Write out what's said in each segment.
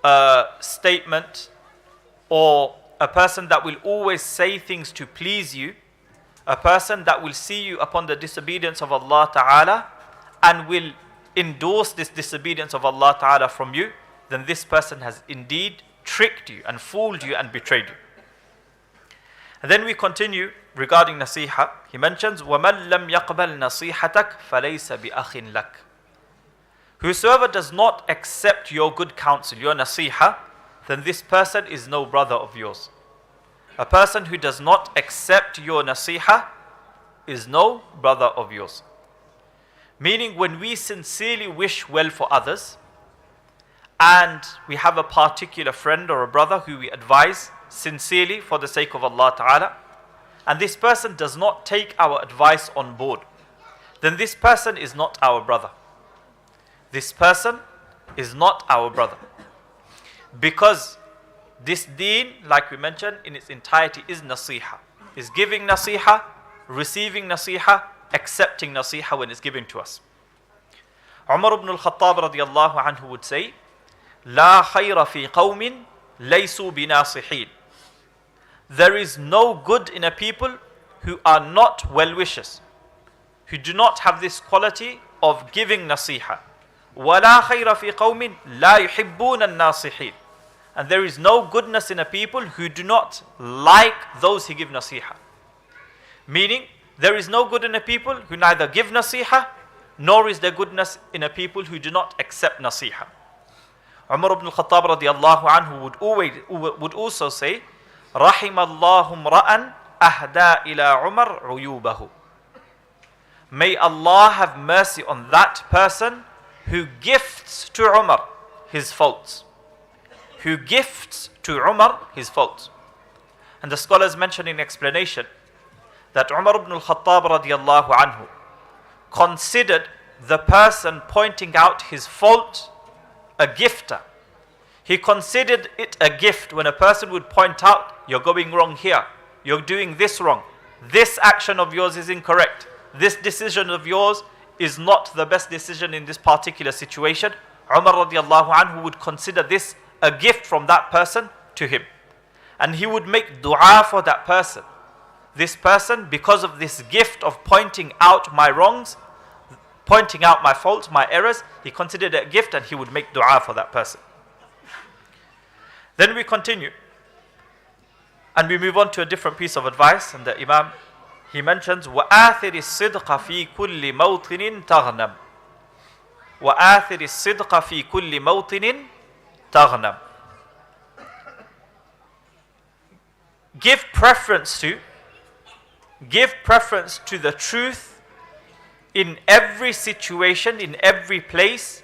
a statement, or a person that will always say things to please you, a person that will see you upon the disobedience of Allah Ta'ala and will endorse this disobedience of Allah Ta'ala from you, then this person has indeed tricked you and fooled you and betrayed you. And then we continue regarding nasiha. He mentions, وَمَنْ لَمْ يَقْبَلْ نَصِيحَتَكَ فَلَيْسَ بِأَخٍ لَكَ. Whosoever does not accept your good counsel, your nasiha, then this person is no brother of yours. A person who does not accept your nasiha is no brother of yours. Meaning, when we sincerely wish well for others, and we have a particular friend or a brother who we advise sincerely for the sake of Allah Ta'ala, and this person does not take our advice on board, then this person is not our brother. This person is not our brother. Because this deen, like we mentioned, in its entirety is nasiha. Is giving nasiha, receiving nasiha, accepting nasiha when it's given to us. Umar ibn al-Khattab radiyallahu anhu would say, لا خير في قوم ليسوا بناصحين. There is no good in a people who are not well-wishers, who do not have this quality of giving nasiha. ولا خير في قوم لا يحبون الناصحين. And there is no goodness in a people who do not like those who give nasiha. Meaning, there is no good in a people who neither give nasiha, nor is there goodness in a people who do not accept nasiha. Umar ibn al-Khattab radiyallahu anhu would also say, رحم الله امرأ أهدى إلى عمر عيوبه. May Allah have mercy on that person who gifts to Umar his faults. Who gifts to Umar his faults. And the scholars mention in explanation that Umar ibn al-Khattab radiyallahu anhu considered the person pointing out his fault a gifter. He considered it a gift when a person would point out, you're going wrong here, you're doing this wrong, this action of yours is incorrect, this decision of yours is not the best decision in this particular situation. Umar radiallahu anhu would consider this a gift from that person to him. And he would make dua for that person. This person, because of this gift of pointing out my wrongs, pointing out my faults, my errors, he considered it a gift and he would make dua for that person. Then we continue. And we move on to a different piece of advice. And the Imam, he mentions, وَآثِرِ الصِّدْقَ فِي كُلِّ مَوْطِنٍ تَغْنَمْ. وَآثِرِ الصِّدْقَ فِي كُلِّ مَوْطِنٍ تَغْنَمْ. Give preference to the truth in every situation, in every place,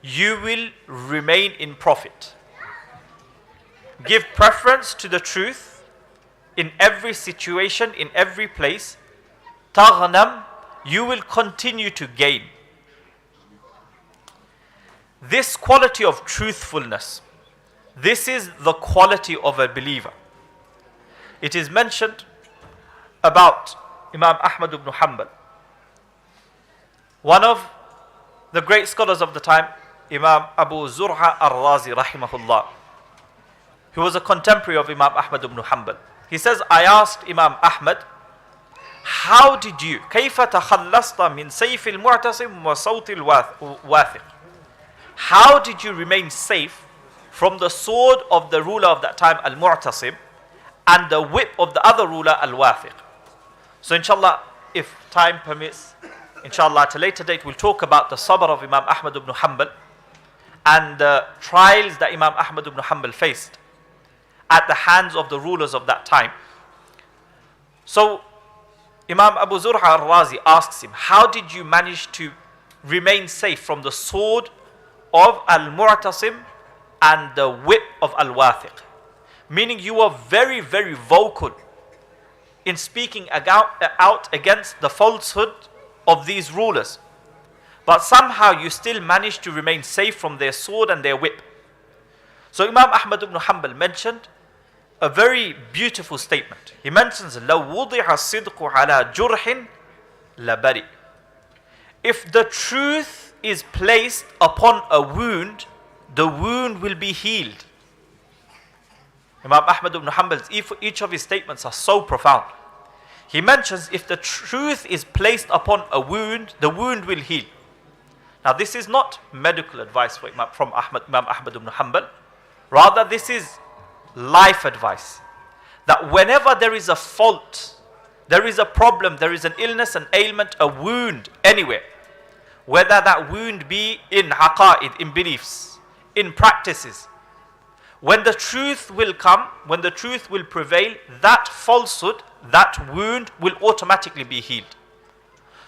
you will remain in profit. Give preference to the truth in every situation, in every place. تَغْنَمْ, you will continue to gain. This quality of truthfulness, this is the quality of a believer. It is mentioned about Imam Ahmad ibn Hanbal. One of the great scholars of the time, Imam Abu Zur'a al-Razi rahimahullah, who was a contemporary of Imam Ahmad ibn Hanbal. He says, I asked Imam Ahmad, how did you, كيف تخلصت من سيف المعتصم وصوت الواثق? How did you remain safe from the sword of the ruler of that time, Al-Mu'tasim, and the whip of the other ruler, Al-Wathiq? So inshallah, if time permits, inshallah at a later date we'll talk about the sabr of Imam Ahmad ibn Hanbal and the trials that Imam Ahmad ibn Hanbal faced at the hands of the rulers of that time. So Imam Abu Zur'a al-Razi asks him, how did you manage to remain safe from the sword of Al-Mu'tasim and the whip of Al-Wathiq? Meaning you were very, very vocal in speaking out against the falsehood of these rulers. But somehow you still managed to remain safe from their sword and their whip. So Imam Ahmad ibn Hanbal mentioned a very beautiful statement. He mentions, لَوْ وُضِعَ الصِّدْقُ عَلَى جُرْحٍ لَبَرِئ. If the truth is placed upon a wound, the wound will be healed. Imam Ahmad ibn Hanbal's, each of his statements are so profound. He mentions if the truth is placed upon a wound, the wound will heal. Now this is not medical advice from Imam Ahmad ibn Hanbal. Rather, this is life advice. That whenever there is a fault, there is a problem, there is an illness, an ailment, a wound anywhere, whether that wound be in aqa'id, in beliefs, in practices, when the truth will come, when the truth will prevail, that falsehood, that wound will automatically be healed.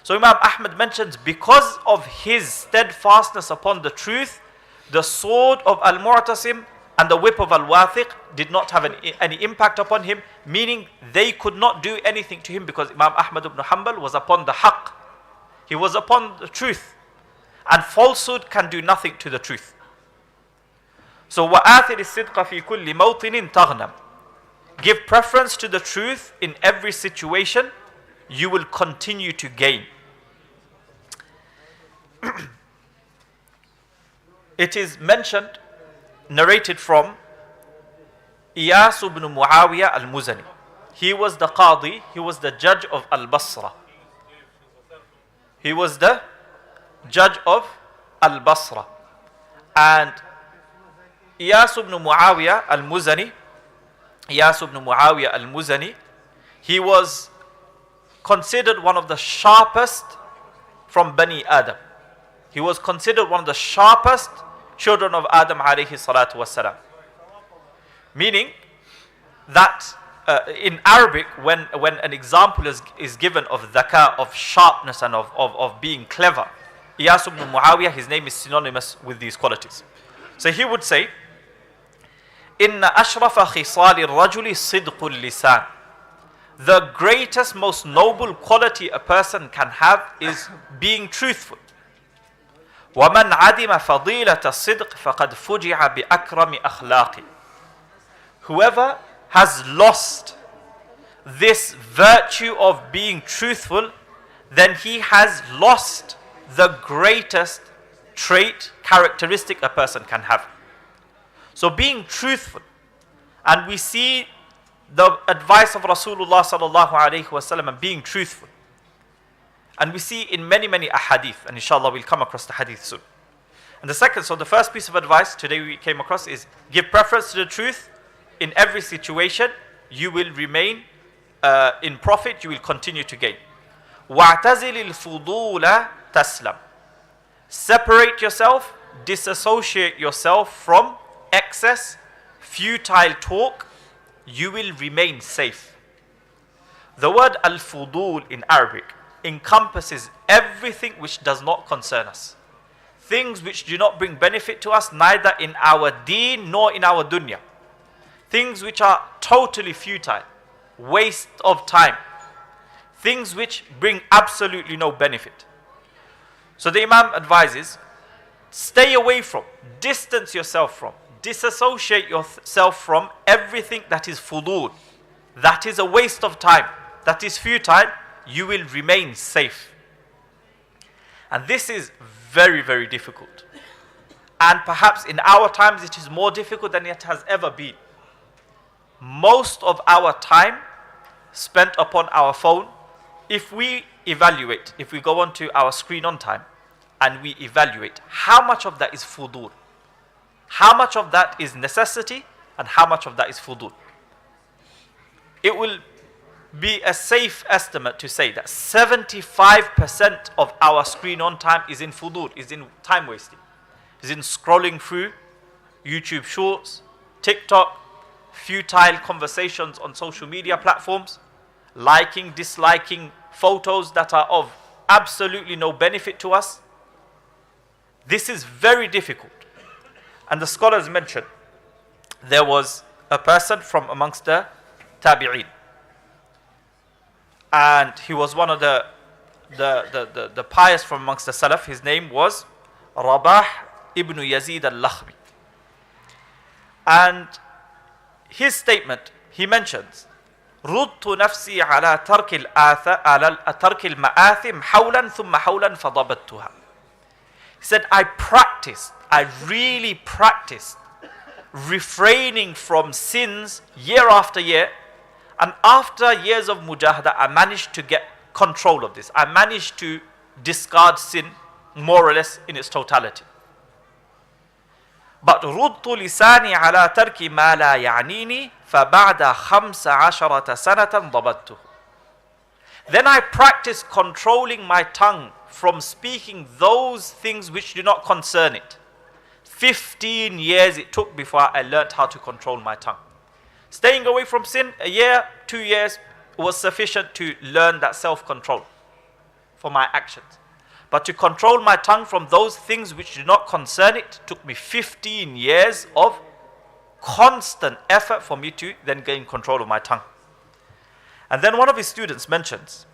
So Imam Ahmad mentions, because of his steadfastness upon the truth, the sword of Al-Mu'tasim and the whip of Al-Wathiq did not have any impact upon him, meaning they could not do anything to him, because Imam Ahmad ibn Hanbal was upon the haqq. He was upon the truth. And falsehood can do nothing to the truth. So وَآثِرِ الصِّدْقَ فِي كُلِّ مَوْطِنٍ تَغْنَمْ. Give preference to the truth in every situation, you will continue to gain. It is mentioned, narrated from Iyas ibn Muawiyah al-Muzani. He was the Qadi, he was the judge of Al-Basra. He was the judge of Al-Basra. And Iyas ibn Muawiyah al-Muzani, he was considered one of the sharpest from Bani Adam. He was considered one of the sharpest children of Adam alayhi salatu wasalam. Meaning that in Arabic, when an example is given of dhaka, of sharpness and of being clever, Iyas ibn Muawiyah, his name is synonymous with these qualities. So he would say, إِنَّ أَشْرَفَ خِصَالِ الرَّجُلِ صِدْقُ اللِّسَانِ. The greatest, most noble quality a person can have is being truthful. وَمَنْ عَدِمَ فَضِيلَةَ الصِّدْقِ فَقَدْ فُجِعَ بِأَكْرَمِ أَخْلَاقِ. Whoever has lost this virtue of being truthful, then he has lost the greatest trait, characteristic a person can have. So being truthful, and we see the advice of Rasulullah sallallahu alaihi wasallam and being truthful, and we see in many ahadith, and inshallah we'll come across the hadith soon. And the second, so the first piece of advice today we came across is give preference to the truth in every situation. You will remain in profit, you will continue to gain. وَاعْتَزِلِ الْفُضُولَ تَسْلَمْ. Separate yourself, disassociate yourself from excess, futile talk, you will remain safe. The word al-fudul in Arabic encompasses everything which does not concern us. Things which do not bring benefit to us, neither in our deen nor in our dunya. Things which are totally futile, waste of time. Things which bring absolutely no benefit. So the Imam advises, stay away from, distance yourself from, disassociate yourself from everything that is fudul, that is a waste of time, that is futile. You will remain safe. And this is very difficult. And perhaps in our times it is more difficult than it has ever been. Most of our time spent upon our phone, if we evaluate, if we go onto our screen on time and we evaluate how much of that is fudul, how much of that is necessity, and how much of that is fudul, it will be a safe estimate to say that 75% of our screen on time is in fudul, is in time wasting, is in scrolling through YouTube shorts, TikTok, futile conversations on social media platforms, liking, disliking photos that are of absolutely no benefit to us. This is very difficult. And the scholars mentioned there was a person from amongst the tabi'een, and he was one of the pious from amongst the Salaf. His name was Rabah ibn Yazid al-Lakhmi. And his statement, he mentions, رُدْتُ نَفْسِي عَلَى تَرْكِ الْمَآثِمِ حَوْلًا ثُمَّ حَوْلًا فَضَبَتْتُهَا. He said, I practiced I really practiced refraining from sins year after year, and after years of mujahada, I managed to get control of this. I managed to discard sin more or less in its totality. But رُدْتُ لِسَانِي عَلَى تَرْكِ مَا لَا يَعْنِينِي فَبَعْدَ 15 سَنَةً ضَبَطْتُهُ. Then I practiced controlling my tongue from speaking those things which do not concern it. 15 years it took before I learnt how to control my tongue. Staying away from sin, a year, 2 years was sufficient to learn that self-control for my actions. But to control my tongue from those things which do not concern it took me 15 years of constant effort for me to then gain control of my tongue. And then one of his students mentions,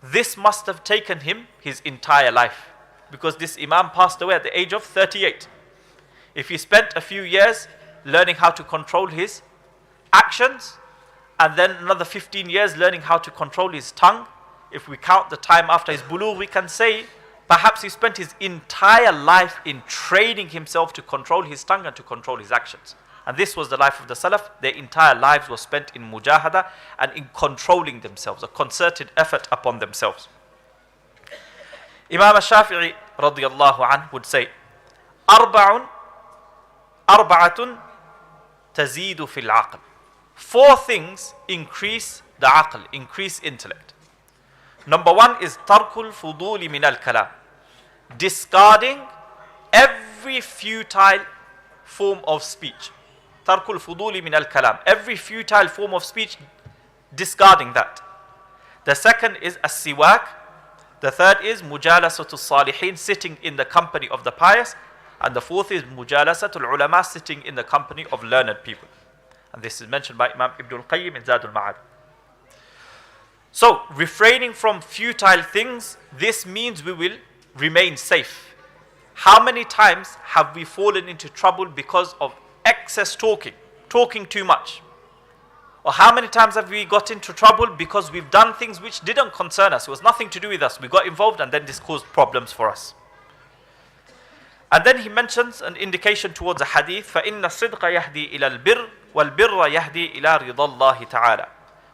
this must have taken him his entire life, because this Imam passed away at the age of 38. If he spent a few years learning how to control his actions, and then another 15 years learning how to control his tongue, if we count the time after his bulugh, we can say perhaps he spent his entire life in training himself to control his tongue and to control his actions. And this was the life of the Salaf. Their entire lives were spent in mujahada and in controlling themselves, a concerted effort upon themselves. Imam al-Shafi'i radiyallahu anhu would say, أربعة تزيد في العقل. 4 things increase the aql, increase intellect. Number 1 is ترك الفضول من الكلام, discarding every futile form of speech. ترك الفضول من الكلام, every futile form of speech, discarding that. The second is السواك. The third is مجالسة الصالحين, sitting in the company of the pious. And the fourth is مجالسة العلماء, sitting in the company of learned people. And this is mentioned by Imam Ibn al-Qayyim in Zadul Ma'ad. So, refraining from futile things, this means we will remain safe. How many times have we fallen into trouble because of excess talking too much? Or how many times have we got into trouble because we've done things which didn't concern us, it was nothing to do with us, we got involved and then this caused problems for us. And then he mentions an indication towards a hadith, فَإِنَّ الصِّدْقَ يَهْدِي إِلَى الْبِرِّ وَالْبِرَّ يَهْدِي إِلَى رِضَى اللَّهِ تَعَالَى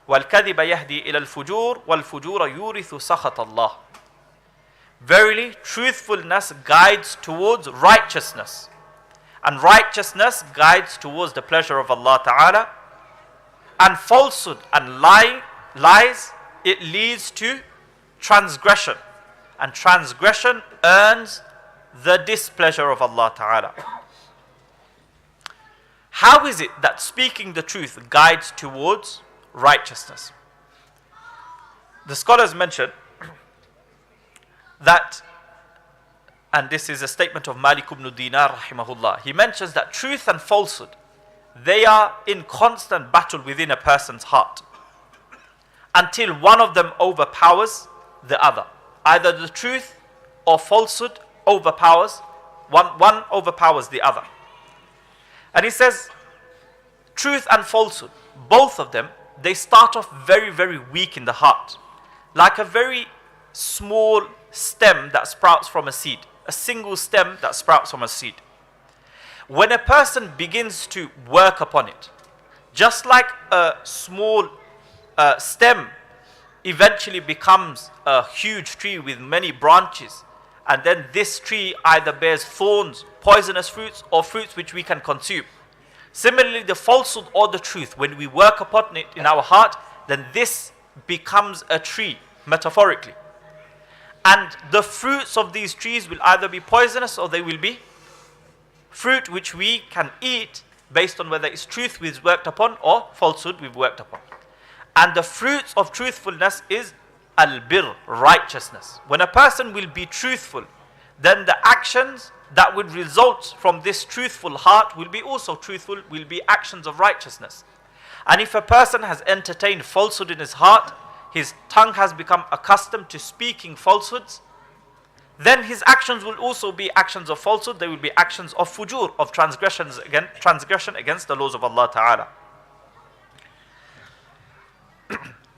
وَالْكَذِبَ يَهْدِي إِلَى الْفُجُورِ وَالْفُجُورَ يُورِثُ سَخَطَ اللَّهِ. Verily, truthfulness guides towards righteousness, and righteousness guides towards the pleasure of Allah Ta'ala, and falsehood and lies, it leads to transgression, and transgression earns the displeasure of Allah Ta'ala. How is it that speaking the truth guides towards righteousness? The scholars mention that, and this is a statement of Malik ibn Dinar rahimahullah, he mentions that truth and falsehood, they are in constant battle within a person's heart until one of them overpowers the other. Either the truth or falsehood overpowers, one overpowers the other. And he says, truth and falsehood, both of them, they start off very, very weak in the heart. Like a very small stem that sprouts from a seed. A single stem that sprouts from a seed. When a person begins to work upon it, just like a small stem eventually becomes a huge tree with many branches, and then this tree either bears thorns, poisonous fruits, or fruits which we can consume. Similarly, the falsehood or the truth, when we work upon it in our heart, then this becomes a tree, metaphorically. And the fruits of these trees will either be poisonous or they will be fruit which we can eat based on whether it's truth we've worked upon or falsehood we've worked upon. And the fruits of truthfulness is al-birr, righteousness. When a person will be truthful, then the actions that would result from this truthful heart will be also truthful, will be actions of righteousness. And if a person has entertained falsehood in his heart, his tongue has become accustomed to speaking falsehoods, then his actions will also be actions of falsehood. They will be actions of fujur, of transgression against the laws of Allah Ta'ala.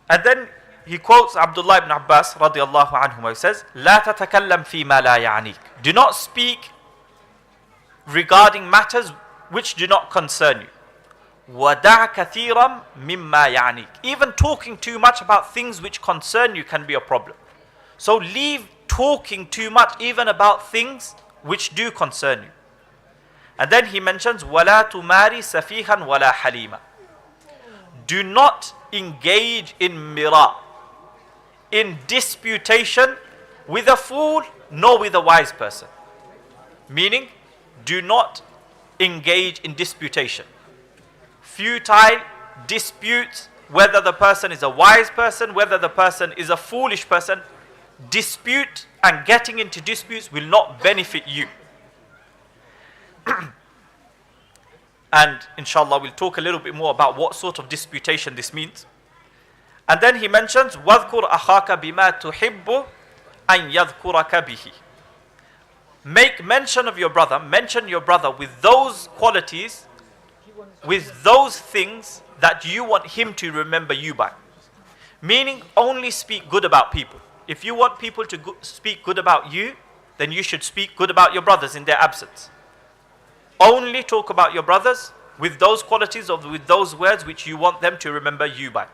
And then he quotes Abdullah ibn Abbas radiallahu anhu, who says, لا تتكلم فيما لا يعنيك. Do not speak regarding matters which do not concern you. وَدَعْ كَثِيرًا مِمَّا يَعْنِيكَ. Even talking too much about things which concern you can be a problem. So leave talking too much even about things which do concern you. And then he mentions وَلَا تُمَارِ سَفِيهًا وَلَا حَلِيمًا. Do not engage in mira, in disputation with a fool nor with a wise person. Meaning, do not engage in disputation. Futile disputes, whether the person is a wise person, whether the person is a foolish person, dispute and getting into disputes will not benefit you. And inshallah we'll talk a little bit more about what sort of disputation this means. And then he mentions وَاذْكُرْ أَخَاكَ بِمَا تُحِبُّ أَنْ يَذْكُرَكَ بِهِ. Make mention of your brother, mention your brother with those qualities, with those things that you want him to remember you by. Meaning, only speak good about people. If you want people to speak good about you, then you should speak good about your brothers in their absence. Only talk about your brothers with those qualities or with those words which you want them to remember you by.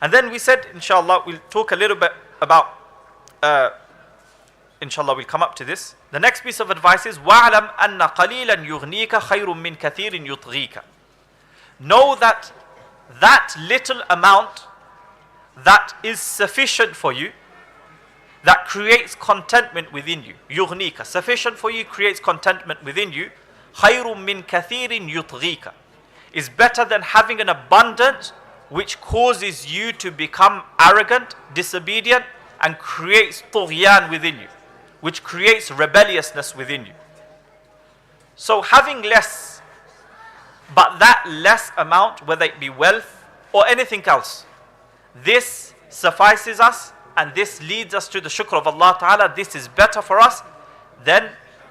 And then we said, inshallah, we'll talk a little bit about, inshallah, we'll come up to this. The next piece of advice is, وَاعْلَمْ أَنَّ قَلِيلًا يُغْنِيكَ خَيْرٌ مِّن كَثِيرٍ يُطْغِيكَ. Know that that little amount that is sufficient for you, that creates contentment within you, يُغْنِيكَ, sufficient for you, creates contentment within you, خَيْرٌ مِّن كَثِيرٍ يُطْغِيكَ, is better than having an abundance which causes you to become arrogant, disobedient, and creates طغيان within you, which creates rebelliousness within you. So having less, but that less amount, whether it be wealth or anything else, this suffices us and this leads us to the shukr of Allah Ta'ala. This is better for us than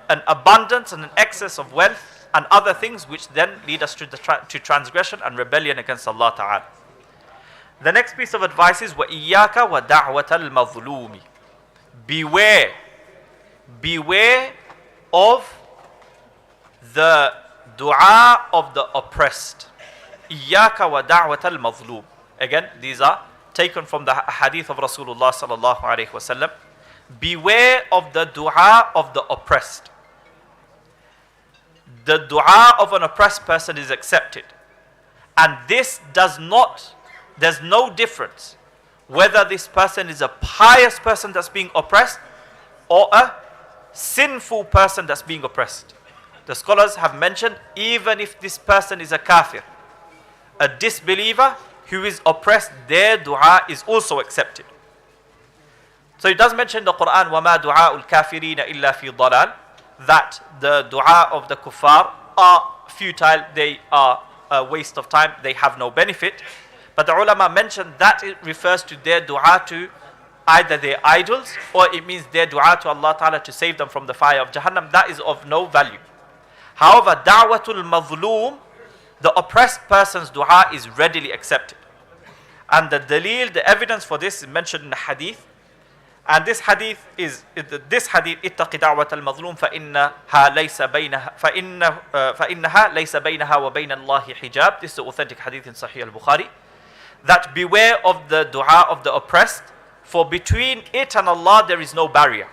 an abundance and an excess of wealth and other things which then lead us to transgression and rebellion against Allah Ta'ala. The next piece of advice is وَإِيَّاكَ وَدَعْوَةَ الْمَظْلُومِ. Beware of the dua of the oppressed. إِيَّاكَ وَدَعْوَةَ الْمَظْلُومِ. Again, these are taken from the hadith of Rasulullah sallallahu alaihi wasallam. Beware of the dua of the oppressed. The dua of an oppressed person is accepted. And this there's no difference whether this person is a pious person that's being oppressed or a sinful person that's being oppressed. The scholars have mentioned, even if this person is a kafir, a disbeliever who is oppressed, their dua is also accepted. So it does mention in the Quran, وَمَا دُعَاءُ الْكَافِرِينَ إِلَّا فِي ضَلَالٍ, that the dua of the kuffar are futile, they are a waste of time, they have no benefit. But the ulama mentioned that it refers to their dua to either their idols, or it means their dua to Allah Ta'ala to save them from the fire of Jahannam. That is of no value. However, da'watul mazloom, the oppressed person's dua, is readily accepted. And the dalil, the evidence for this is mentioned in the hadith. And this hadith is, اتق دعوة المظلوم فإنها ليس بينها وبين الله حجاب. This is the authentic hadith in Sahih al-Bukhari. That beware of the dua of the oppressed, for between it and Allah there is no barrier.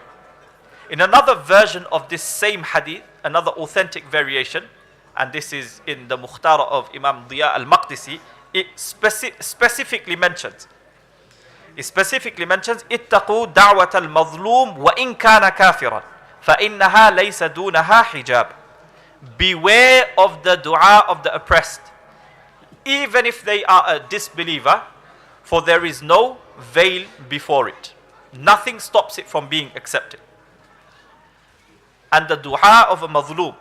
In another version of this same hadith, another authentic variation, and this is in the Mukhtara of Imam Diya al-Maqdisi, it specifically mentions اتقوا دعوة المظلوم وإن كان كافرا فإنها ليس دونها حجاب. Beware of the dua of the oppressed, even if they are a disbeliever, for there is no veil before it. Nothing stops it from being accepted. And the dua of a mazloom,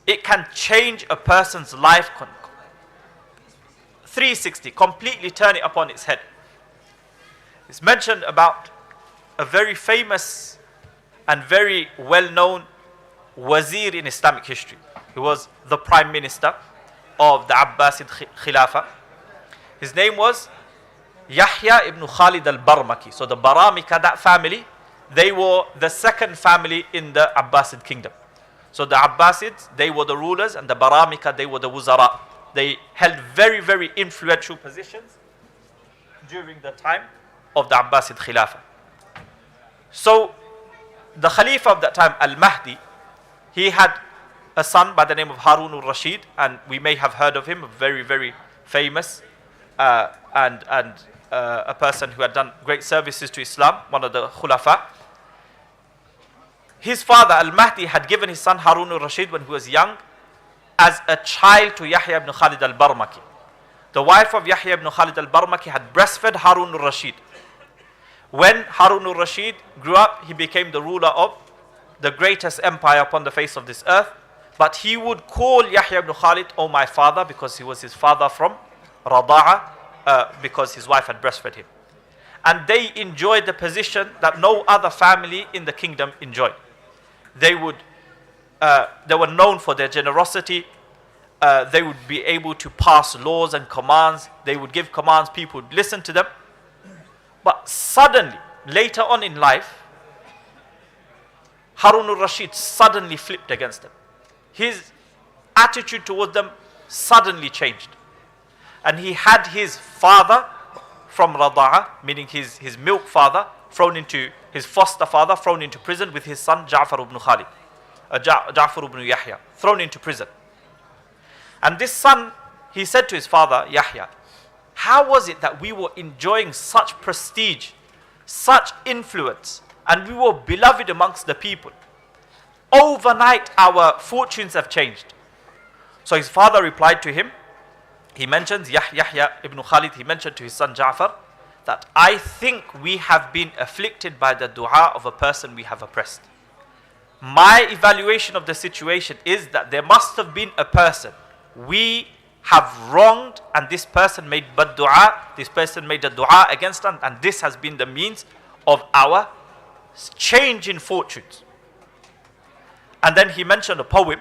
it can change a person's life 360, completely turn it upon its head. It's mentioned about a very famous and very well-known wazir in Islamic history. He was the prime minister of the Abbasid Khilafah. His name was Yahya ibn Khalid al-Barmaki. So the Baramika, that family, they were the second family in the Abbasid kingdom. So the Abbasids, they were the rulers, and the Baramika, they were the Wuzara. They held very, very influential positions during the time of the Abbasid Khilafah. So the Khalifa of that time, Al-Mahdi, he had a son by the name of Harun al-Rashid, and we may have heard of him, very, very famous and a person who had done great services to Islam, one of the Khulafa. His father, Al-Mahdi, had given his son Harun al-Rashid when he was young as a child to Yahya ibn Khalid al-Barmaki. The wife of Yahya ibn Khalid al-Barmaki had breastfed Harun al-Rashid. When Harun al-Rashid grew up, he became the ruler of the greatest empire upon the face of this earth. But he would call Yahya ibn Khalid, "Oh my father," because he was his father from Rada'a, because his wife had breastfed him. And they enjoyed the position that no other family in the kingdom enjoyed. They were known for their generosity. They would be able to pass laws and commands. They would give commands, people would listen to them. But suddenly, later on in life, Harun al-Rashid suddenly flipped against them. His attitude towards them suddenly changed. And he had his father from Rada'a, meaning his milk father, his foster father, thrown into prison with his son Ja'far ibn Khalid, Ja'far ibn Yahya, thrown into prison. And this son, he said to his father, Yahya, how was it that we were enjoying such prestige, such influence, and we were beloved amongst the people? Overnight, our fortunes have changed. So his father replied to him, he mentions, Yahya ibn Khalid, he mentioned to his son Ja'far, that I think we have been afflicted by the dua of a person we have oppressed. My evaluation of the situation is that there must have been a person we have wronged, and this person made bad dua, this person made a dua against us, and this has been the means of our change in fortunes. And then he mentioned a poem.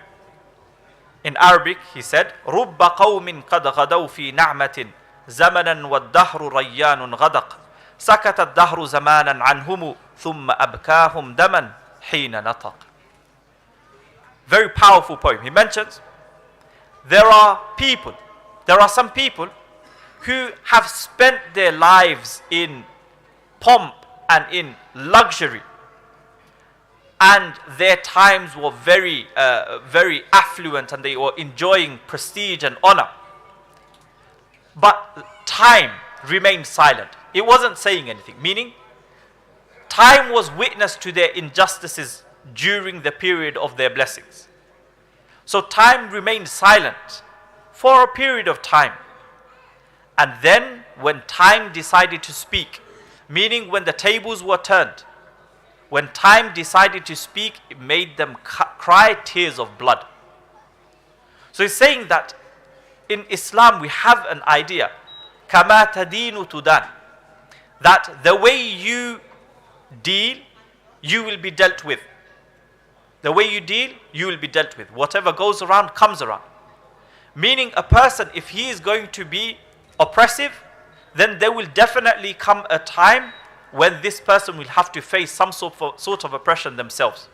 In Arabic, he said, رُبَّ قَوْمٍ قَدْ غَدَوْا فِي نَعْمَةٍ زَمَنًا وَالدَّهْرُ رَيَّانٌ غَدَقْ سَكَتَ الدَّهْرُ زَمَانًا عَنْهُمُ ثُمَّ أَبْكَاهُمْ دَمًا حِينَ نَطَقْ. Very powerful poem. He mentions, there are some people who have spent their lives in pomp and in luxury, and their times were very affluent, and they were enjoying prestige and honor. But time remained silent. It wasn't saying anything, meaning time was witness to their injustices during the period of their blessings. So time remained silent for a period of time. And then when time decided to speak, meaning when the tables were turned, when time decided to speak, it made them cry tears of blood. So he's saying that in Islam we have an idea, كَمَا تَدِينُ تُدَانُ, that the way you deal, you will be dealt with. The way you deal, you will be dealt with. Whatever goes around, comes around. Meaning a person, if he is going to be oppressive, then there will definitely come a time when this person will have to face some sort of oppression themselves.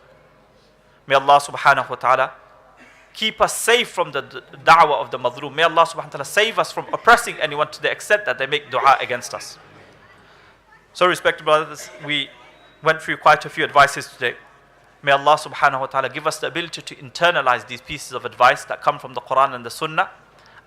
May Allah subhanahu wa ta'ala keep us safe from the da'wah of the madhroom. May Allah subhanahu wa ta'ala save us from oppressing anyone to the extent that they make dua against us. So respected brothers, we went through quite a few advices today. May Allah subhanahu wa ta'ala give us the ability to internalize these pieces of advice that come from the Quran and the Sunnah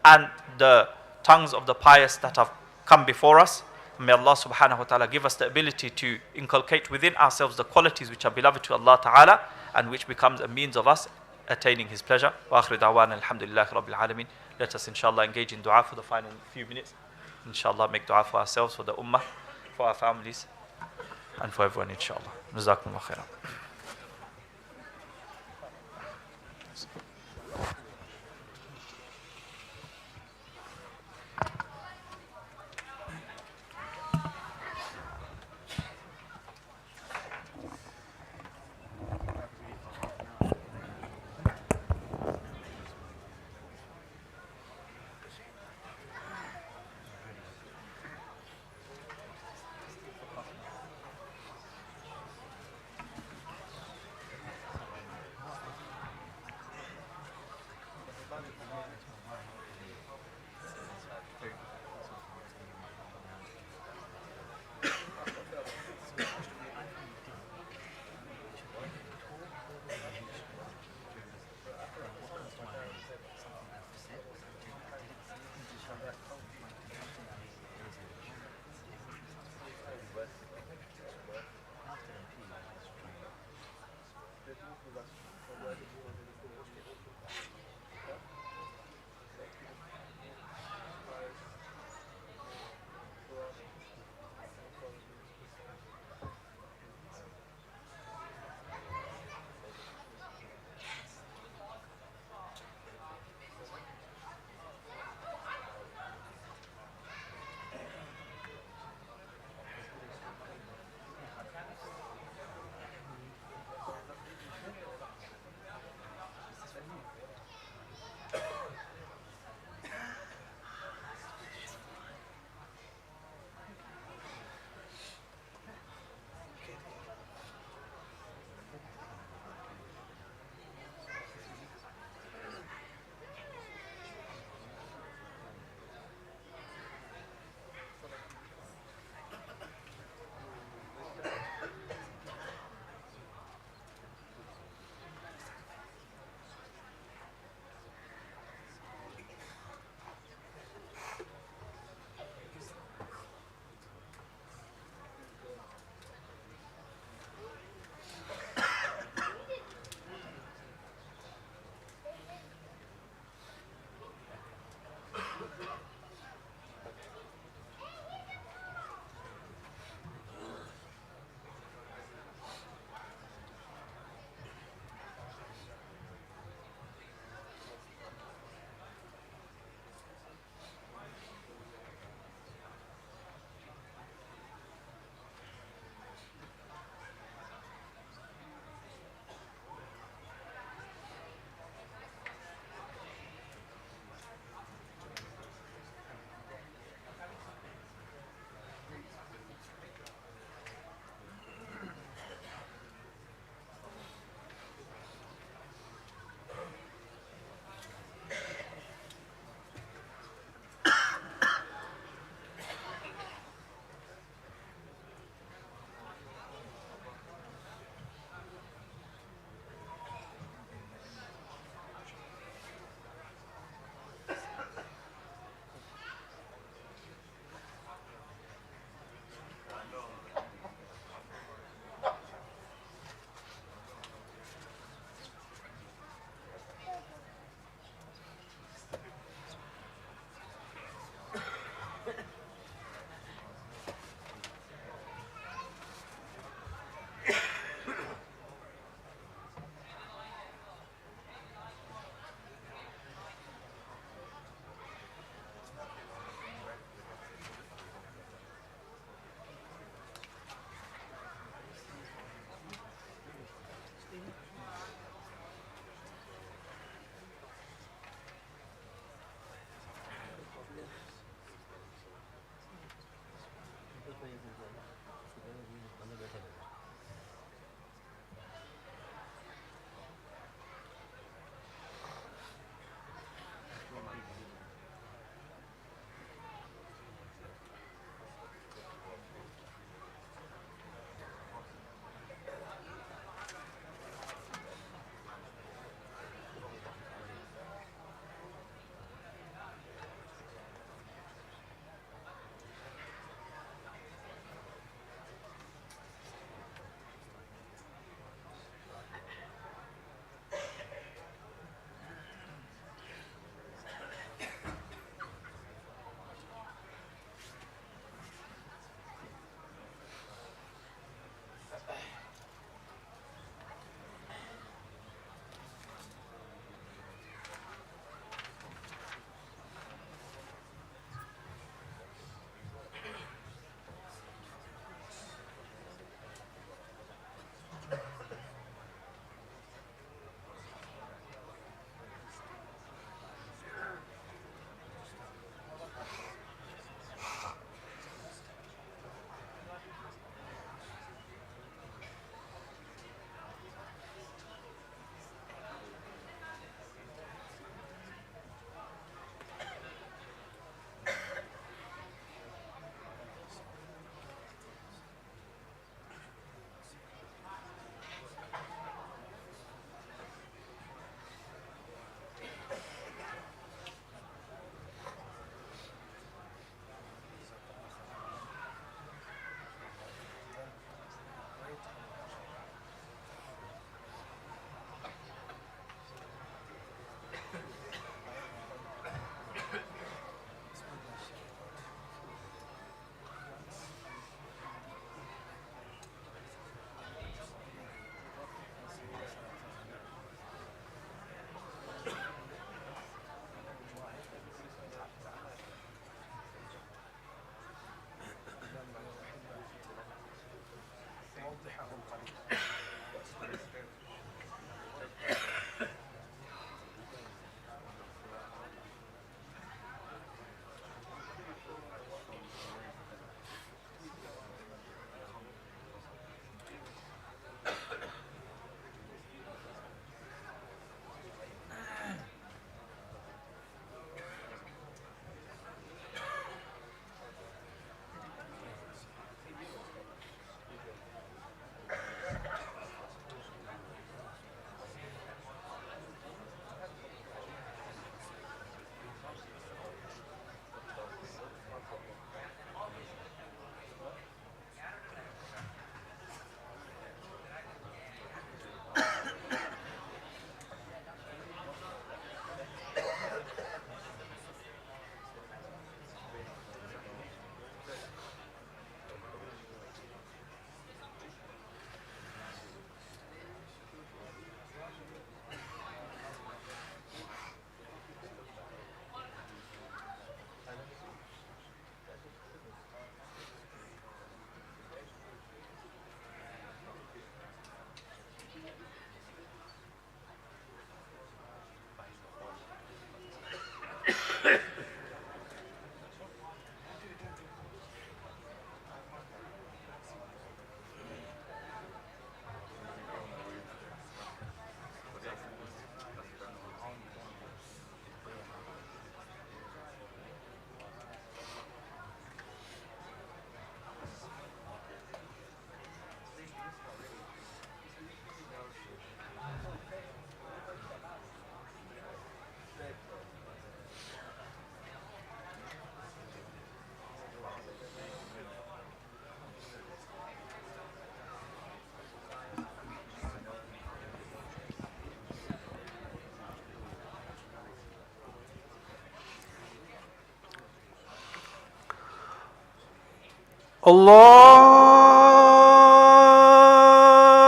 and the tongues of the pious that have come before us. May Allah subhanahu wa ta'ala give us the ability to inculcate within ourselves the qualities which are beloved to Allah ta'ala and which becomes a means of us attaining His pleasure. Wa akhiru da'wana alhamdulillahi rabbil alameen. Let us inshallah engage in dua for the final few minutes. Inshallah make dua for ourselves, for the ummah, for our families, and for everyone inshallah. Jazakumullah khairan.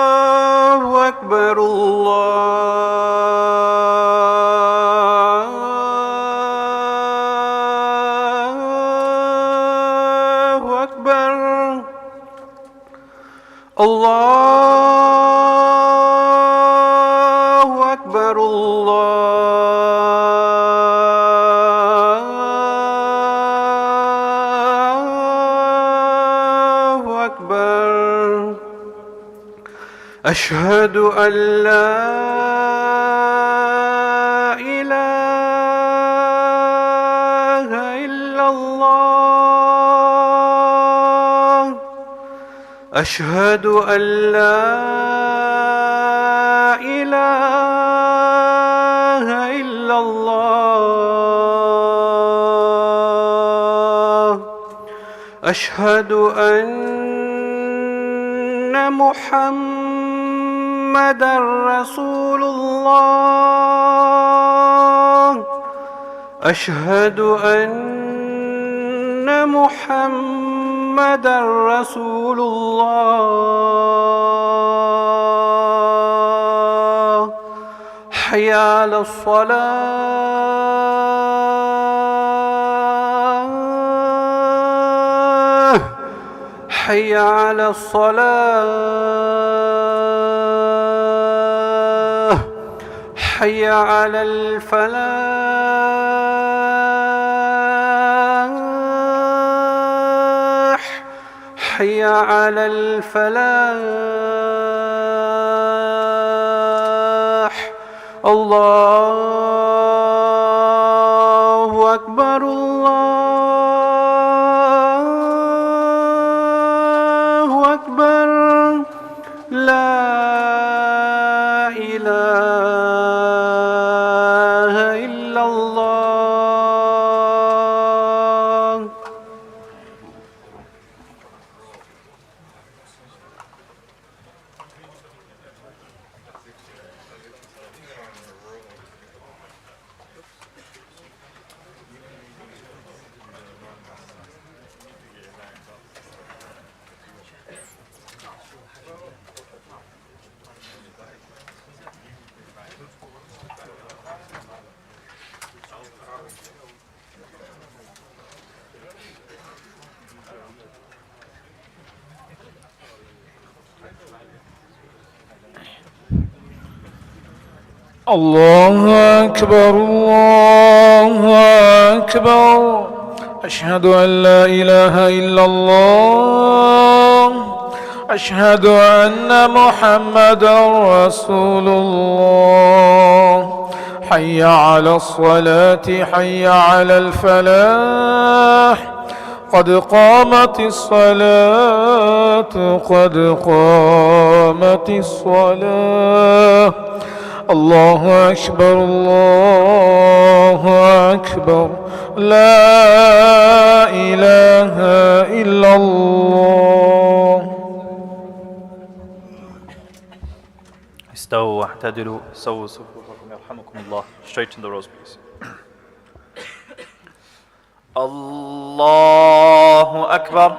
الله أكبر الله أكبر الله أكبر الله أكبر أشهد أن لا إله إلا الله أشهد أن لا إله إلا الله أشهد أن محمدًا رسول الله أشهد أن محمدًا رسول الله حي على الصلاة حي على الصلاة حي على الفلاح حي على الفلاح الله أكبر الله أكبر لا إله إلا الله الله أكبر الله أكبر أشهد أن لا إله إلا الله أشهد أن محمدا رسول الله حي على الصلاة حي على الفلاح قد قامت الصلاة قد قامت الصلاة الله أكبر الله أكبر لا إله إلا الله استووا واعتدلوا سووا صفوفكم يرحمكم الله. Straighten the rows please. الله أكبر